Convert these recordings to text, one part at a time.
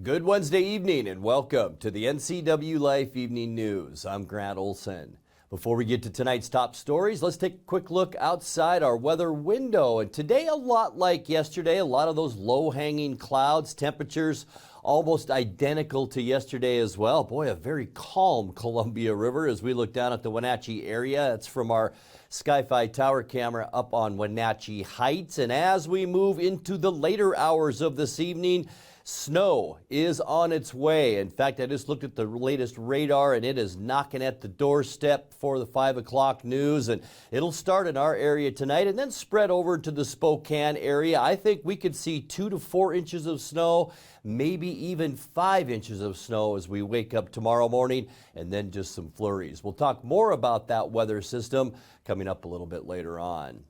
Good Wednesday evening and welcome to the NCWLIFE Evening News. I'm Grant Olson. Before we get to tonight's top stories, let's take a quick look outside our weather window. And today, a lot like yesterday, a lot of those low-hanging clouds, temperatures almost identical to yesterday as well. Boy, a very calm Columbia River as we look down at the Wenatchee area. That's from our Sky-Fi tower camera up on Wenatchee Heights. And as we move into the later hours of this evening, snow is on its way. In fact, I just looked at the latest radar and it is knocking at the doorstep for the 5 o'clock news, and it'll start in our area tonight and then spread over to the Spokane area. I think we could see 2 to 4 inches of snow, maybe even 5 inches of snow as we wake up tomorrow morning, and then just some flurries. We'll talk more about that weather system coming up a little bit later on.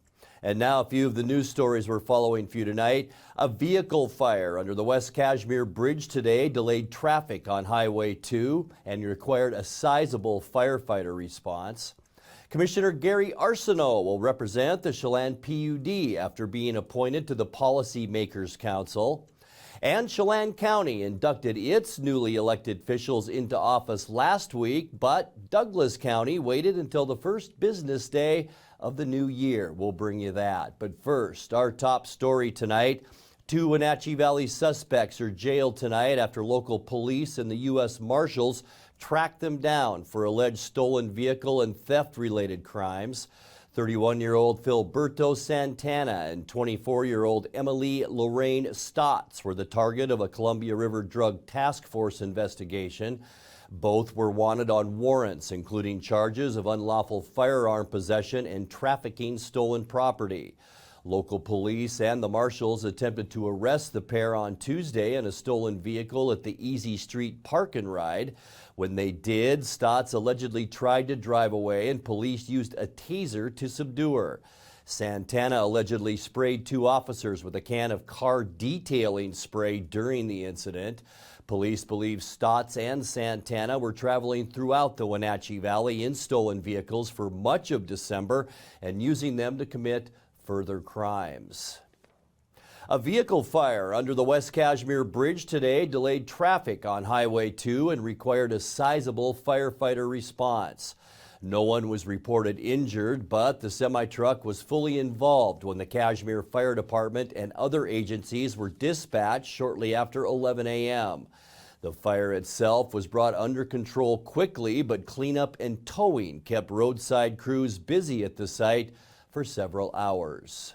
And now a few of the news stories we're following for you tonight. A vehicle fire under the West Cashmere Bridge today delayed traffic on Highway 2 and required a sizable firefighter response. Commissioner Garry Arseneault will represent the Chelan PUD after being appointed to the Policy Makers Council. And Chelan County inducted its newly elected officials into office last week, but Douglas County waited until the first business day of the new year. We'll bring you that. But first, our top story tonight. 2 Wenatchee Valley suspects are jailed tonight after local police and the U.S. Marshals tracked them down for alleged stolen vehicle and theft-related crimes. 31-year-old Filberto Santana and 24-year-old Emily Lorraine Stotts were the target of a Columbia River Drug Task Force investigation. Both were wanted on warrants, including charges of unlawful firearm possession and trafficking stolen property. Local police and the Marshals attempted to arrest the pair on Tuesday in a stolen vehicle at the Easy Street Park and Ride. When they did, Stotts allegedly tried to drive away and police used a taser to subdue her. Santana allegedly sprayed 2 officers with a can of car detailing spray during the incident. Police believe Stotts and Santana were traveling throughout the Wenatchee Valley in stolen vehicles for much of December and using them to commit further crimes. A vehicle fire under the West Cashmere Bridge today delayed traffic on Highway 2 and required a sizable firefighter response. No one was reported injured, but the semi-truck was fully involved when the Cashmere Fire Department and other agencies were dispatched shortly after 11 a.m. The fire itself was brought under control quickly, but cleanup and towing kept roadside crews busy at the site for several hours.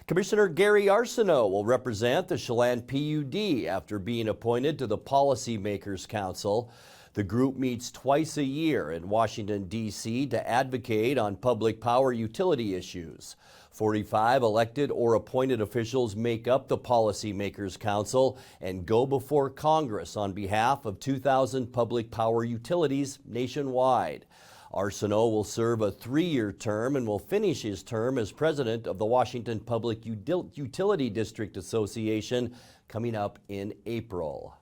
Commissioner Garry Arseneault will represent the Chelan PUD after being appointed to the Policy Makers Council. The group meets twice a year in Washington, D.C. to advocate on public power utility issues. 45 elected or appointed officials make up the Policy Makers Council and go before Congress on behalf of 2,000 public power utilities nationwide. Arseneault will serve a 3-year term and will finish his term as president of the Washington Public Utility District Association coming up in April.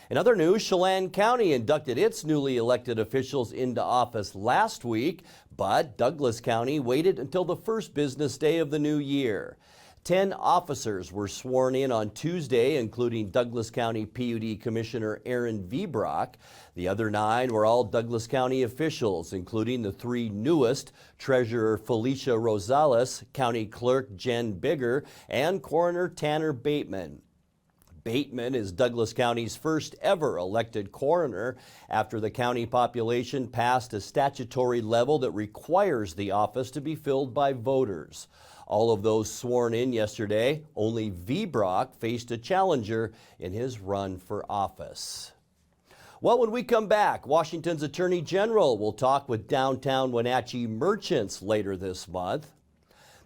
In other news, Chelan County inducted its newly elected officials into office last week, but Douglas County waited until the first business day of the new year. 10 officers were sworn in on Tuesday, including Douglas County PUD Commissioner Aaron Vebrock. The other 9 were all Douglas County officials, including the 3 newest, Treasurer Felicia Rosales, County Clerk Jen Bigger, and Coroner Tanner Bateman. Bateman is Douglas County's first ever elected coroner after the county population passed a statutory level that requires the office to be filled by voters. All of those sworn in yesterday, only Vebrock faced a challenger in his run for office. Well, when we come back, Washington's Attorney General will talk with downtown Wenatchee merchants later this month.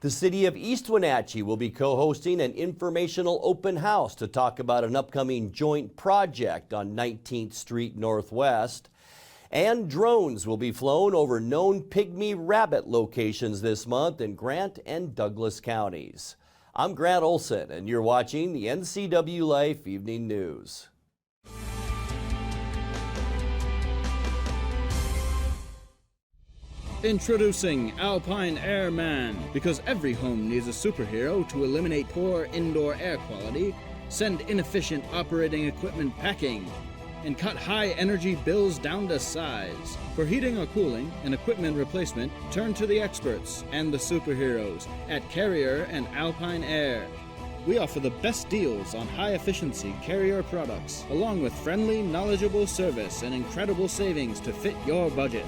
The city of East Wenatchee will be co-hosting an informational open house to talk about an upcoming joint project on 19th Street Northwest. And drones will be flown over known pygmy rabbit locations this month in Grant and Douglas counties. I'm Grant Olson, and you're watching the NCWLIFE Evening News. Introducing Alpine Airman. Because every home needs a superhero to eliminate poor indoor air quality, send inefficient operating equipment packing, and cut high energy bills down to size. For heating or cooling and equipment replacement, turn to the experts and the superheroes at Carrier and Alpine Air. We offer the best deals on high-efficiency Carrier products, along with friendly, knowledgeable service and incredible savings to fit your budget.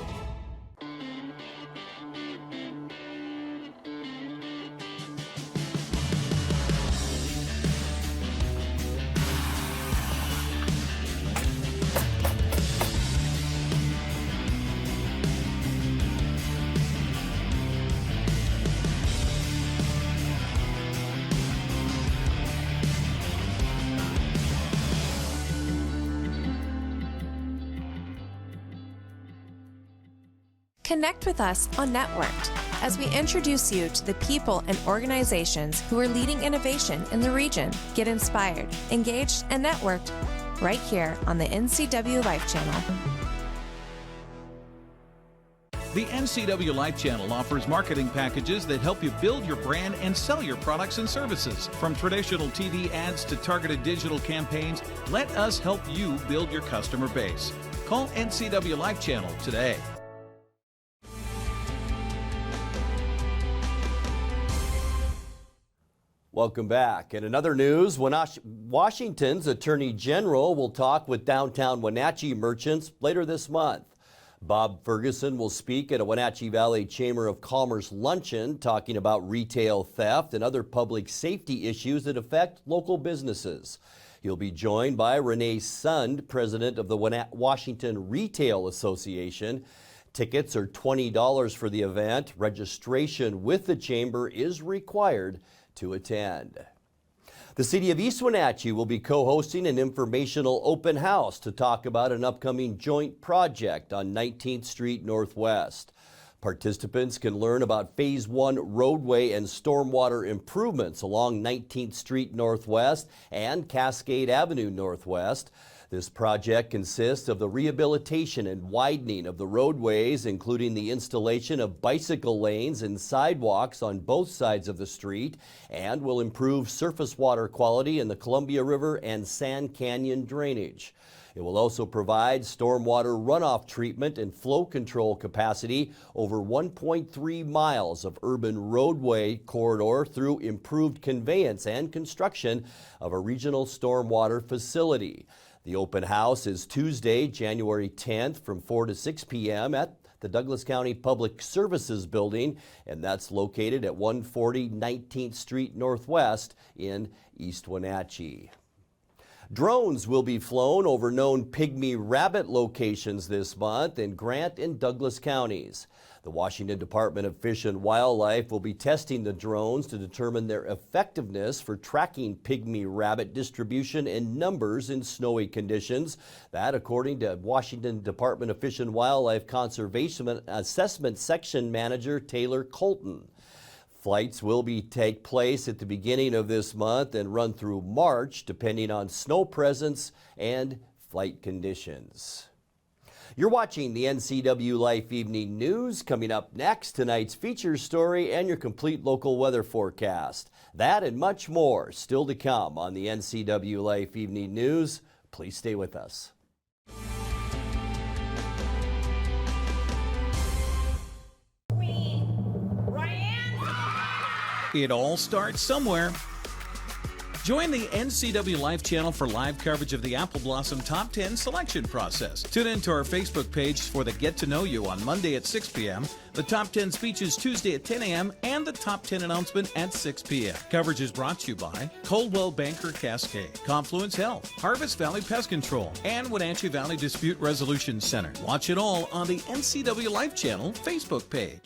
Connect with us on Networked as we introduce you to the people and organizations who are leading innovation in the region. Get inspired, engaged, and networked right here on the NCWLIFE channel. The NCWLIFE channel offers marketing packages that help you build your brand and sell your products and services. From traditional TV ads to targeted digital campaigns, let us help you build your customer base. Call NCWLIFE channel today. Welcome back. In another news, Washington's Attorney General will talk with downtown Wenatchee merchants later this month. Bob Ferguson will speak at a Wenatchee Valley Chamber of Commerce luncheon talking about retail theft and other public safety issues that affect local businesses. He'll be joined by Renee Sund, president of the Washington Retail Association. Tickets are $20 for the event. Registration with the chamber is required to attend. The City of East Wenatchee will be co-hosting an informational open house to talk about an upcoming joint project on 19th Street Northwest. Participants can learn about Phase 1 roadway and stormwater improvements along 19th Street Northwest and Cascade Avenue Northwest. This project consists of the rehabilitation and widening of the roadways, including the installation of bicycle lanes and sidewalks on both sides of the street, and will improve surface water quality in the Columbia River and Sand Canyon drainage. It will also provide stormwater runoff treatment and flow control capacity over 1.3 miles of urban roadway corridor through improved conveyance and construction of a regional stormwater facility. The open house is Tuesday, January 10th from 4 to 6 p.m. at the Douglas County Public Services Building, and that's located at 140 19th Street Northwest in East Wenatchee. Drones will be flown over known pygmy rabbit locations this month in Grant and Douglas counties. The Washington Department of Fish and Wildlife will be testing the drones to determine their effectiveness for tracking pygmy rabbit distribution and numbers in snowy conditions. That, according to Washington Department of Fish and Wildlife Conservation Assessment Section Manager Taylor Colton. Flights will take place at the beginning of this month and run through March, depending on snow presence and flight conditions. You're watching the NCWLIFE Evening News. Coming up next, tonight's feature story and your complete local weather forecast. That and much more still to come on the NCWLIFE Evening News. Please stay with us. It all starts somewhere. Join the NCWLIFE channel for live coverage of the Apple Blossom Top 10 selection process. Tune in to our Facebook page for the Get to Know You on Monday at 6 p.m., the Top 10 speeches Tuesday at 10 a.m., and the Top 10 announcement at 6 p.m. Coverage is brought to you by Coldwell Banker Cascade, Confluence Health, Harvest Valley Pest Control, and Wenatchee Valley Dispute Resolution Center. Watch it all on the NCWLIFE channel Facebook page.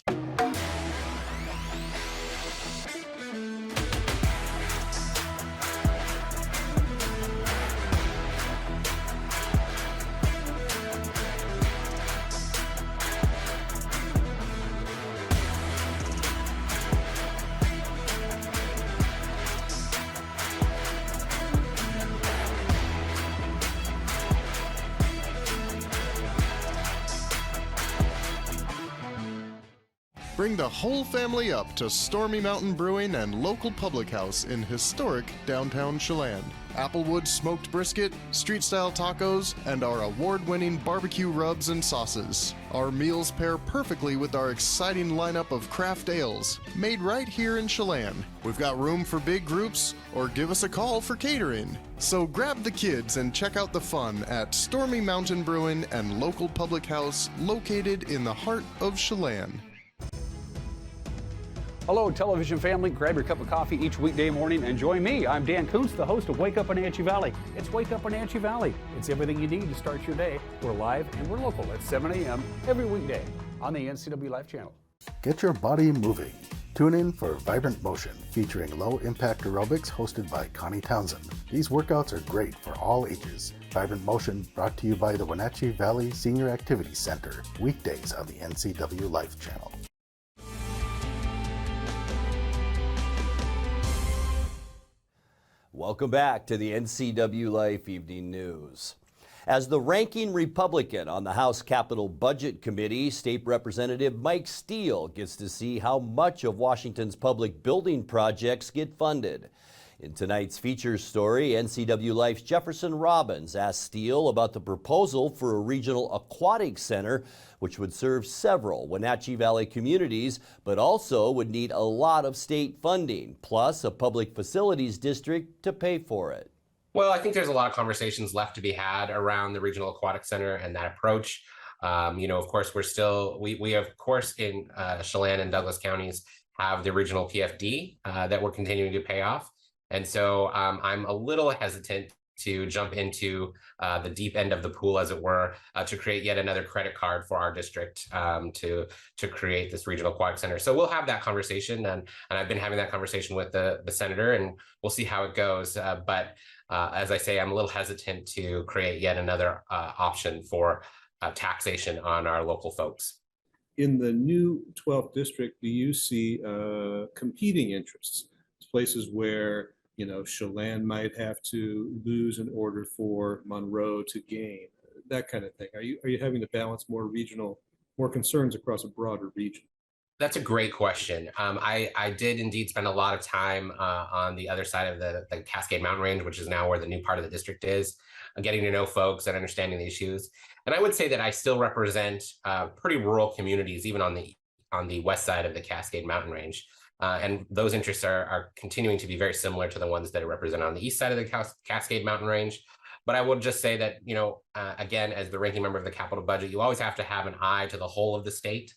Bring the whole family up to Stormy Mountain Brewing and local public house in historic downtown Chelan. Applewood smoked brisket, street-style tacos, and our award-winning barbecue rubs and sauces. Our meals pair perfectly with our exciting lineup of craft ales, made right here in Chelan. We've got room for big groups, or give us a call for catering. So grab the kids and check out the fun at Stormy Mountain Brewing and local public house located in the heart of Chelan. Hello, television family. Grab your cup of coffee each weekday morning and join me. I'm Dan Kuntz, the host of Wake Up Wenatchee Valley. It's Wake Up Wenatchee Valley. It's everything you need to start your day. We're live and we're local at 7 a.m. every weekday on the NCWLIFE channel. Get your body moving. Tune in for Vibrant Motion, featuring low-impact aerobics hosted by Connie Townsend. These workouts are great for all ages. Vibrant Motion brought to you by the Wenatchee Valley Senior Activities Center, weekdays on the NCWLIFE channel. Welcome back to the NCWLIFE Evening News. As the ranking Republican on the House Capital Budget Committee, State Representative Mike Steele gets to see how much of Washington's public building projects get funded. In tonight's feature story, NCWLIFE's Jefferson Robbins asked Steele about the proposal for a regional aquatic center, which would serve several Wenatchee Valley communities, but also would need a lot of state funding, plus a public facilities district to pay for it. Well, I think there's a lot of conversations left to be had around the regional aquatic center and that approach. Of course, we of course in Chelan and Douglas counties have the original PFD that we're continuing to pay off. And so I'm a little hesitant to jump into the deep end of the pool, as it were, to create yet another credit card for our district to create this regional aquatic center. So we'll have that conversation, and I've been having that conversation with the senator, and we'll see how it goes. But as I say, I'm a little hesitant to create yet another option for taxation on our local folks. In the new 12th district, do you see competing interests? Places where Chelan might have to lose in order for Monroe to gain, that kind of thing. Are you having to balance more concerns across a broader region? That's a great question. I did indeed spend a lot of time on the other side of the Cascade Mountain Range, which is now where the new part of the district is, getting to know folks and understanding the issues. And I would say that I still represent pretty rural communities, even on the west side of the Cascade Mountain Range. And those interests are continuing to be very similar to the ones that are represented on the east side of the Cascade Mountain Range. But I would just say that, again, as the ranking member of the capital budget, you always have to have an eye to the whole of the state.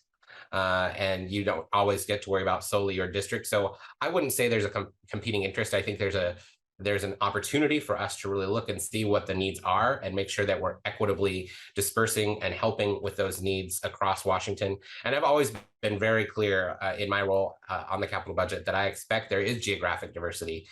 And you don't always get to worry about solely your district. So I wouldn't say there's a competing interest. I think there's an opportunity for us to really look and see what the needs are and make sure that we're equitably dispersing and helping with those needs across Washington. And I've always been very clear in my role on the capital budget that I expect there is geographic diversity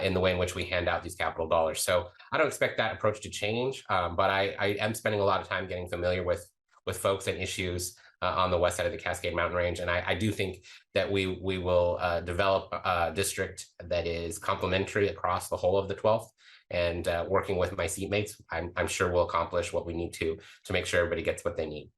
in the way in which we hand out these capital dollars. So I don't expect that approach to change, but I am spending a lot of time getting familiar with folks and issues on the west side of the Cascade Mountain Range. And I do think that we will develop a district that is complementary across the whole of the 12th. And working with my seatmates, I'm sure we'll accomplish what we need to make sure everybody gets what they need.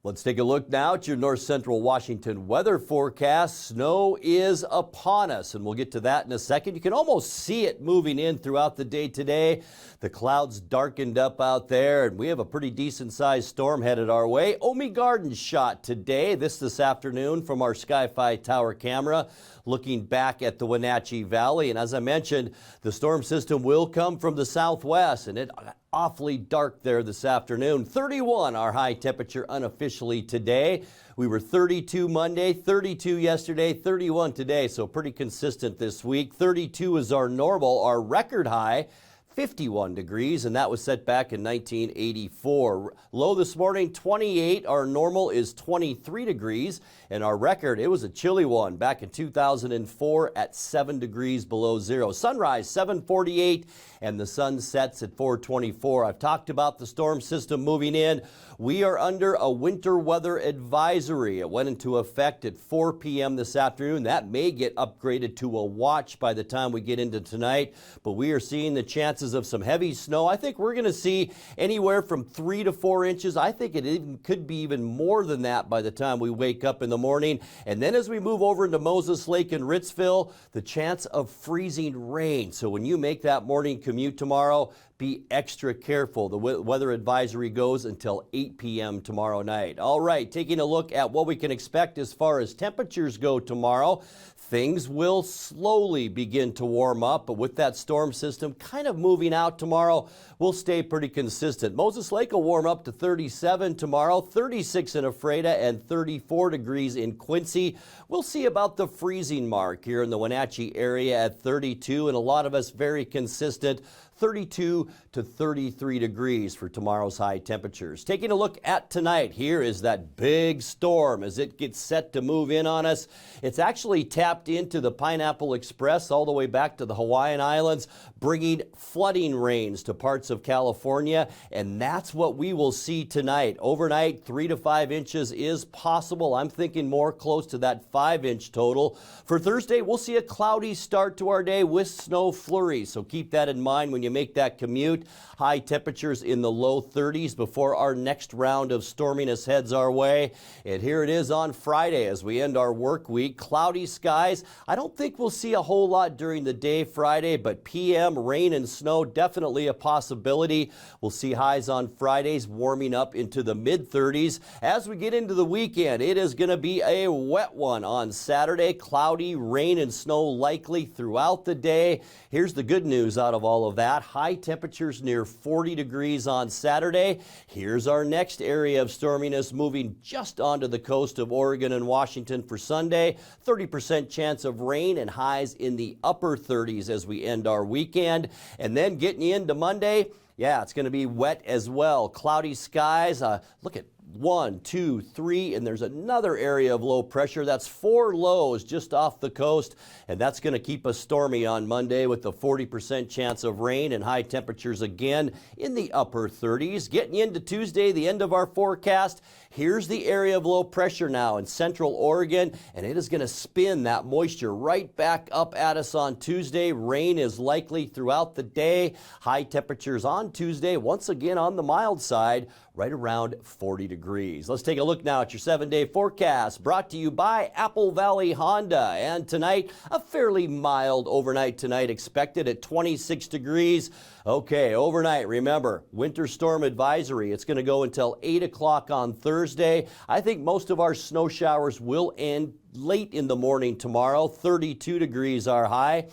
Let's take a look now at your north central Washington weather forecast. Snow is upon us, and we'll get to that in a second. You can almost see it moving in throughout the day today. The clouds darkened up out there, and we have a pretty decent-sized storm headed our way. Omi Gardens shot today, this afternoon from our Sky-Fi Tower camera, looking back at the Wenatchee Valley. And as I mentioned, the storm system will come from the southwest, and it awfully dark there this afternoon. 31 our high temperature unofficially today. We were 32 Monday, 32 yesterday, 31 today, so pretty consistent this week. 32 is our normal, our record high. 51 degrees, and that was set back in 1984. Low this morning, 28. Our normal is 23 degrees, and our record, it was a chilly one back in 2004 at 7 degrees below zero. Sunrise, 7:48, and the sun sets at 4:24. I've talked about the storm system moving in. We are under a winter weather advisory. It went into effect at 4 p.m. this afternoon. That may get upgraded to a watch by the time we get into tonight, but we are seeing the chance chances of some heavy snow. I think we're going to see anywhere from 3 to 4 inches. I think it even could be even more than that by the time we wake up in the morning. And then as we move over into Moses Lake and Ritzville, the chance of freezing rain. So when you make that morning commute tomorrow, be extra careful. The weather advisory goes until 8 p.m. tomorrow night. All right, taking a look at what we can expect as far as temperatures go tomorrow. Things will slowly begin to warm up, but with that storm system kind of moving out tomorrow, we'll stay pretty consistent. Moses Lake will warm up to 37 tomorrow, 36 in Ephrata, and 34 degrees in Quincy. We'll see about the freezing mark here in the Wenatchee area at 32, and a lot of us very consistent. 32 to 33 degrees for tomorrow's high temperatures. Taking a look at tonight, here is that big storm as it gets set to move in on us. It's actually tapped into the Pineapple Express all the way back to the Hawaiian Islands, bringing flooding rains to parts of California, and that's what we will see tonight. Overnight, 3 to 5 inches is possible. I'm thinking more close to that 5-inch total. For Thursday, we'll see a cloudy start to our day with snow flurries, so keep that in mind when you make that commute. High temperatures in the low 30s before our next round of storminess heads our way. And here it is on Friday as we end our work week. Cloudy skies. I don't think we'll see a whole lot during the day Friday, but PM, rain and snow definitely a possibility. We'll see highs on Fridays warming up into the mid-30s. As we get into the weekend, it is going to be a wet one on Saturday. Cloudy, rain and snow likely throughout the day. Here's the good news out of all of that. High temperatures near 40 degrees on Saturday. Here's our next area of storminess moving just onto the coast of Oregon and Washington for Sunday. 30% chance of rain and highs in the upper 30s as we end our weekend. And then getting into Monday, yeah, it's going to be wet as well. Cloudy skies. Look at 1, 2, 3, and there's another area of low pressure. That's 4 lows just off the coast, and that's going to keep us stormy on Monday with the 40% chance of rain and high temperatures again in the upper 30s. Getting into Tuesday, the end of our forecast. Here's the area of low pressure now in central Oregon, and it is going to spin that moisture right back up at us on Tuesday. Rain is likely throughout the day. High temperatures on Tuesday, once again on the mild side, right around 40 degrees. Let's take a look now at your 7-day forecast brought to you by Apple Valley Honda. And tonight, a fairly mild overnight tonight expected at 26 degrees. Okay, overnight, remember, winter storm advisory. It's going to go until 8 o'clock on Thursday. I think most of our snow showers will end late in the morning tomorrow. 32 degrees are high.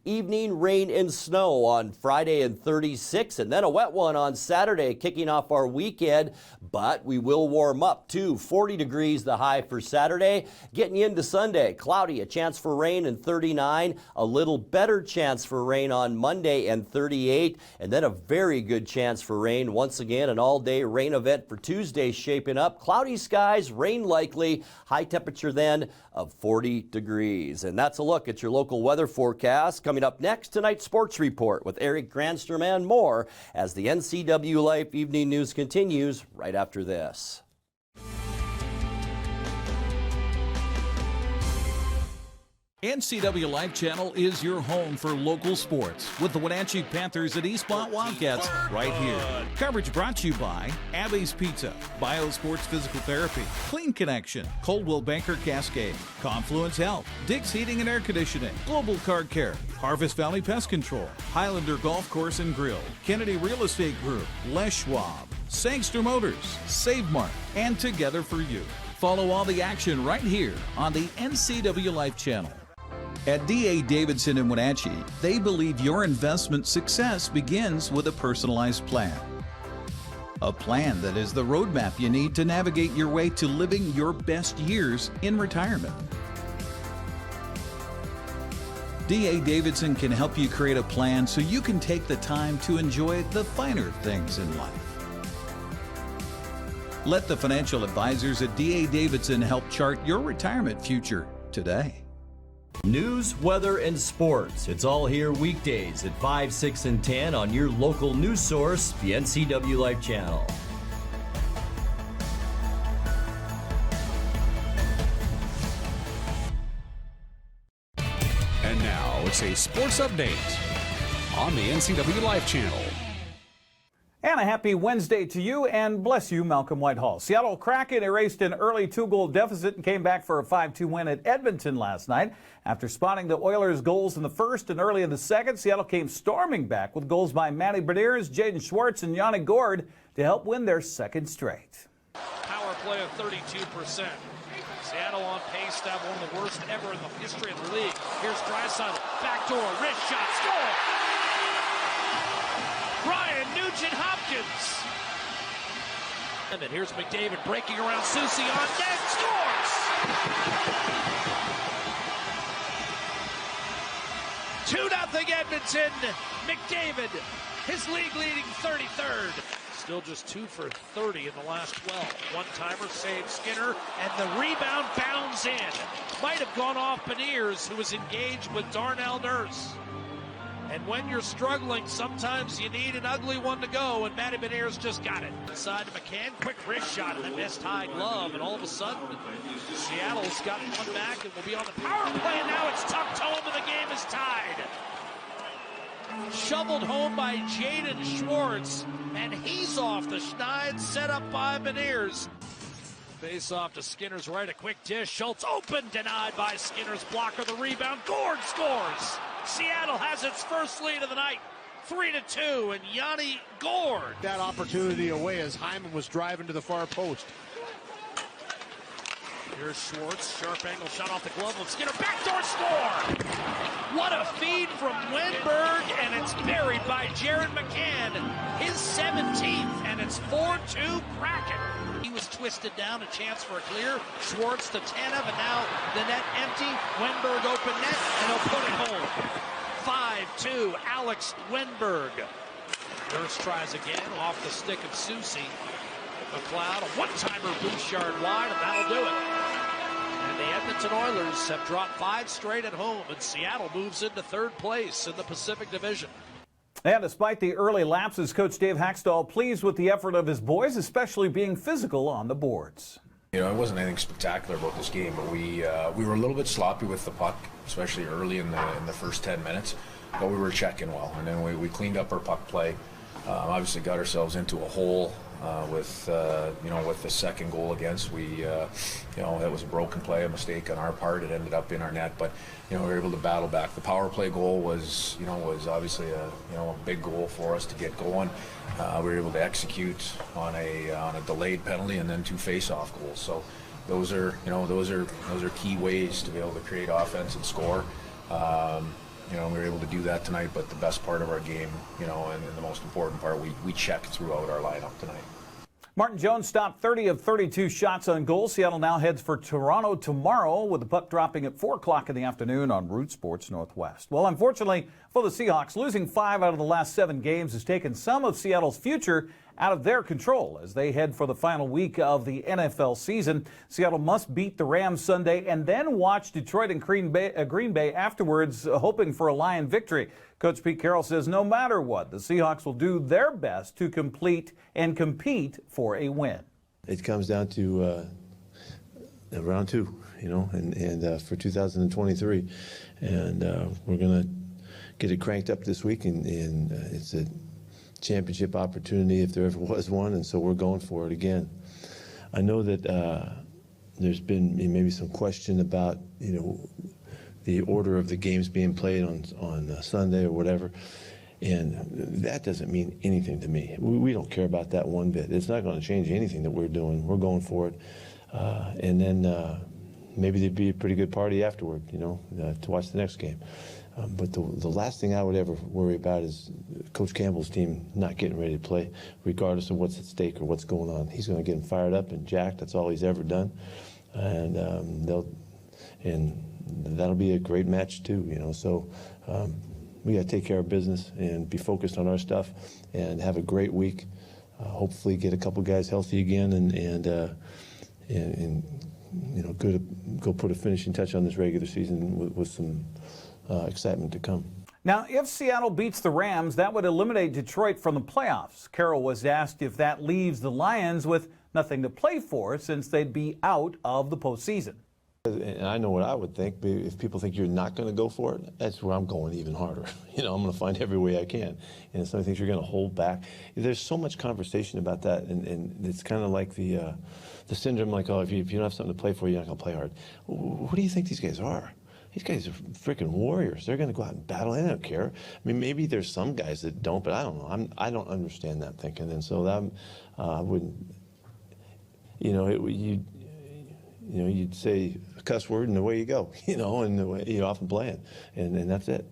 Evening rain and snow on Friday and 36, and then a wet one on Saturday kicking off our weekend, but we will warm up to 40 degrees the high for Saturday. Getting into Sunday, cloudy, a chance for rain and 39, a little better chance for rain on Monday and 38, and then a very good chance for rain. Once again, an all-day rain event for Tuesday shaping up. Cloudy skies, rain likely, high temperature then of 40 degrees. And that's a look at your local weather forecast. Coming up next, tonight's sports report with Eric Granstrom and more as the NCWLIFE Evening News continues right after this. NCWLIFE Channel is your home for local sports with the Wenatchee Panthers and East Mont Wildcats right here. Coverage brought to you by Abby's Pizza, Biosports Physical Therapy, Clean Connection, Coldwell Banker Cascade, Confluence Health, Dick's Heating and Air Conditioning, Global Car Care, Harvest Valley Pest Control, Highlander Golf Course and Grill, Kennedy Real Estate Group, Les Schwab, Sangster Motors, Save Mart, and Together for You. Follow all the action right here on the NCWLIFE Channel. At D.A. Davidson in Wenatchee, they believe your investment success begins with a personalized plan. A plan that is the roadmap you need to navigate your way to living your best years in retirement. D.A. Davidson can help you create a plan so you can take the time to enjoy the finer things in life. Let the financial advisors at D.A. Davidson help chart your retirement future today. News, weather, and sports. It's all here weekdays at 5, 6, and 10 on your local news source, the NCWLIFE Channel. And now it's a sports update on the NCWLIFE channel. And a happy Wednesday to you, and bless you, Malcolm Whitehall. Seattle Kraken erased an early 2-goal deficit and came back for a 5-2 win at Edmonton last night. After spotting the Oilers' goals in the first and early in the second, Seattle came storming back with goals by Matty Beniers, Jaden Schwartz, and Yanni Gourde to help win their second straight. Power play of 32%. Seattle on pace to have one of the worst ever in the history of the league. Here's Draisaitl, backdoor, wrist shot, score! Ryan Nugent-Hopkins. And then here's McDavid breaking around Soucy on net, scores! 2-0 Edmonton. McDavid, his league-leading 33rd. Still just 2 for 30 in the last 12. One-timer saves Skinner, and the rebound bounds in. Might have gone off Beniers, who was engaged with Darnell Nurse. And when you're struggling, sometimes you need an ugly one to go, and Matty Beniers just got it. Inside to McCann, quick wrist shot, and the missed high glove, and all of a sudden, Seattle's got one back and will be on the power play, and now it's tucked home, and the game is tied. Shoveled home by Jaden Schwartz, and he's off the schneid, set up by Beniers. Face off to Skinner's right, a quick dish. Schultz open, denied by Skinner's blocker. The rebound, Gourde scores. Seattle has its first lead of the night, 3-2, and Yanni Gourde. That opportunity away as Hyman was driving to the far post. Here's Schwartz, sharp angle shot off the glove of Skinner, backdoor score! What a feed from Wenberg, and it's buried by Jared McCann, his 17th, and it's 4-2 Kraken. He was twisted down, a chance for a clear. Schwartz to Tanev, and now the net empty. Wenberg open net, and he'll put it home. 5-2, Alex Wenberg. Nurse tries again, off the stick of Soucy. McLeod, a one-timer Bouchard wide, and that'll do it. And the Edmonton Oilers have dropped 5 straight at home, and Seattle moves into 3rd place in the Pacific Division. And despite the early lapses, Coach Dave Haxtell pleased with the effort of his boys, especially being physical on the boards. You know, it wasn't anything spectacular about this game, but we were a little bit sloppy with the puck, especially early in the first 10 minutes. But we were checking well, and then we cleaned up our puck play. Obviously, got ourselves into a hole with the second goal against. That was a broken play, a mistake on our part. It ended up in our net, but we were able to battle back. The power play goal was obviously a big goal for us to get going. We were able to execute on a delayed penalty and then 2 face-off goals. So those are key ways to be able to create offense and score. We were able to do that tonight, but the best part of our game, and the most important part, we checked throughout our lineup tonight. Martin Jones stopped 30 of 32 shots on goal. Seattle now heads for Toronto tomorrow, with the puck dropping at 4 o'clock in the afternoon on Root Sports Northwest. Well, unfortunately for the Seahawks, losing 5 out of the last 7 games has taken some of Seattle's future out of their control as they head for the final week of the NFL season. Seattle must beat the Rams Sunday and then watch Detroit and Green Bay afterwards, hoping for a Lion victory. Coach Pete Carroll says no matter what, the Seahawks will do their best to complete and compete for a win. It comes down to round 2, and for 2023, and we're going to get it cranked up this week, and it's a championship opportunity if there ever was one, and so we're going for it again. I know that there's been maybe some question about the order of the games being played on Sunday or whatever, and that doesn't mean anything to me. We don't care about that one bit. It's not going to change anything that we're doing. We're going for it, and then maybe there'd be a pretty good party afterward, to watch the next game. But the last thing I would ever worry about is Coach Campbell's team not getting ready to play, regardless of what's at stake or what's going on. He's going to get them fired up and jacked. That's all he's ever done, and that'll be a great match too. So we got to take care of business and be focused on our stuff and have a great week. Hopefully, get a couple guys healthy again and go put a finishing touch on this regular season with some excitement to come. Now, if Seattle beats the Rams, that would eliminate Detroit from the playoffs. Carroll was asked if that leaves the Lions with nothing to play for since they'd be out of the postseason. And I know what I would think, but if people think you're not going to go for it, that's where I'm going even harder. I'm going to find every way I can. And if somebody thinks you're going to hold back, there's so much conversation about that, and it's kind of like the syndrome, like, oh, if you don't have something to play for, you're not going to play hard. Who do you think these guys are? These guys are freaking warriors. They're going to go out and battle. They don't care. I mean, maybe there's some guys that don't, but I don't know. I don't understand that thinking, and so that I wouldn't. You'd say a cuss word and away you go. And the way you're off and playing, and that's it.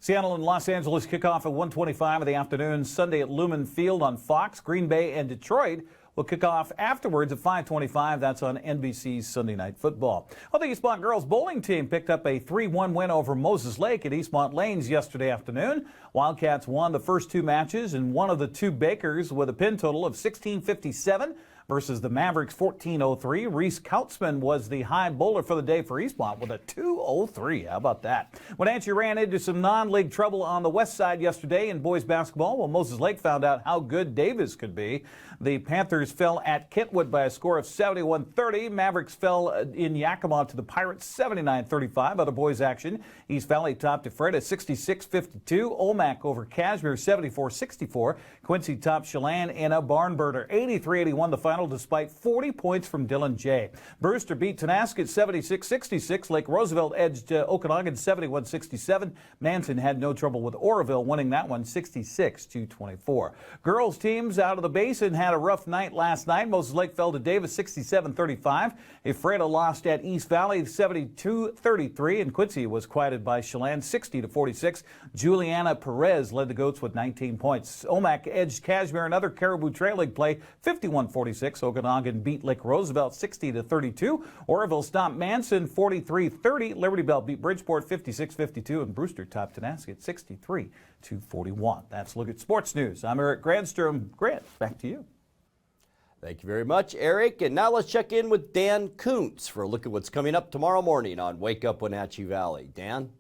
Seattle and Los Angeles kick off at 1:25 in the afternoon Sunday at Lumen Field on Fox. Green Bay and Detroit will kick off afterwards at 5:25. That's on NBC's Sunday Night Football. Well, the Eastmont girls bowling team picked up a 3-1 win over Moses Lake at Eastmont Lanes yesterday afternoon. Wildcats won the first two matches, and one of the two Bakers with a pin total of 1657 versus the Mavericks 1403. Reese Kautzman was the high bowler for the day for Eastmont with a 203. How about that? Wenatchee ran into some non-league trouble on the west side yesterday in boys basketball. Well, Moses Lake found out how good Davis could be. The Panthers fell at Kentwood by a score of 71-30. Mavericks fell in Yakima to the Pirates 79-35. Other boys action, East Valley topped Ephrata 66-52. Olmec over Cashmere 74-64. Quincy topped Chelan in a barn burner 83-81 the final despite 40 points from Dylan Jay. Brewster beat Tonasket 76-66. Lake Roosevelt edged Okanagan 71-67. Manson had no trouble with Oroville, winning that one 66-24. Girls teams out of the basin had a rough night last night. Moses Lake fell to Davis 67-35. Ephrata lost at East Valley 72-33, and Quincy was quieted by Chelan 60-46. Juliana Perez led the Goats with 19 points. Omak edged Cashmere in other Caribou Trail League play 51-46. Okanagan beat Lake Roosevelt 60-32. Oroville stopped Manson 43-30. Liberty Bell beat Bridgeport 56-52, and Brewster topped Tonasket 63-41. That's a look at sports news. I'm Eric Granstrom. Grant, back to you. Thank you very much, Eric. And now let's check in with Dan Kuntz for a look at what's coming up tomorrow morning on Wake Up Wenatchee Valley. Dan?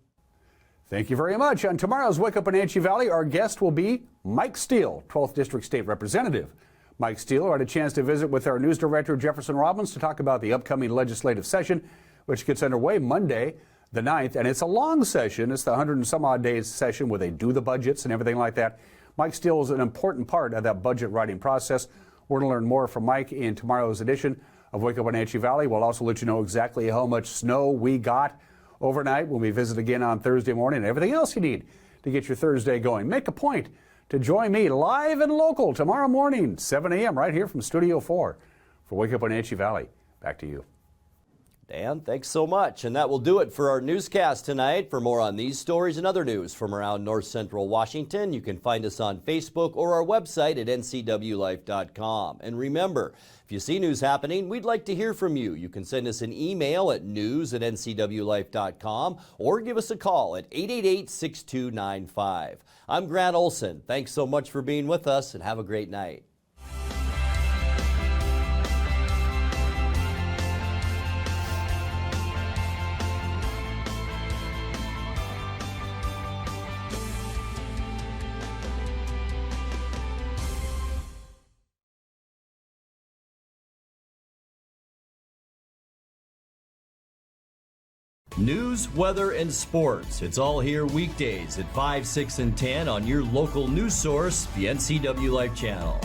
Thank you very much. On tomorrow's Wake Up Wenatchee Valley, our guest will be Mike Steele, 12th District State Representative. Mike Steele had a chance to visit with our news director, Jefferson Robbins, to talk about the upcoming legislative session, which gets underway Monday, the 9th. And it's a long session. It's the 100 and some odd days session where they do the budgets and everything like that. Mike Steele is an important part of that budget writing process. We're going to learn more from Mike in tomorrow's edition of Wake Up Wenatchee Valley. We'll also let you know exactly how much snow we got overnight when we visit again on Thursday morning, and everything else you need to get your Thursday going. Make a point to join me live and local tomorrow morning, 7 a.m. right here from Studio 4 for Wake Up Wenatchee Valley. Back to you. Dan, thanks so much. And that will do it for our newscast tonight. For more on these stories and other news from around North Central Washington, you can find us on Facebook or our website at ncwlife.com. And remember, if you see news happening, we'd like to hear from you. You can send us an email at news@ncwlife.com or give us a call at 888-6295. I'm Grant Olson. Thanks so much for being with us, and have a great night. News, weather, and sports. It's all here weekdays at 5, 6, and 10 on your local news source, the NCW Life channel.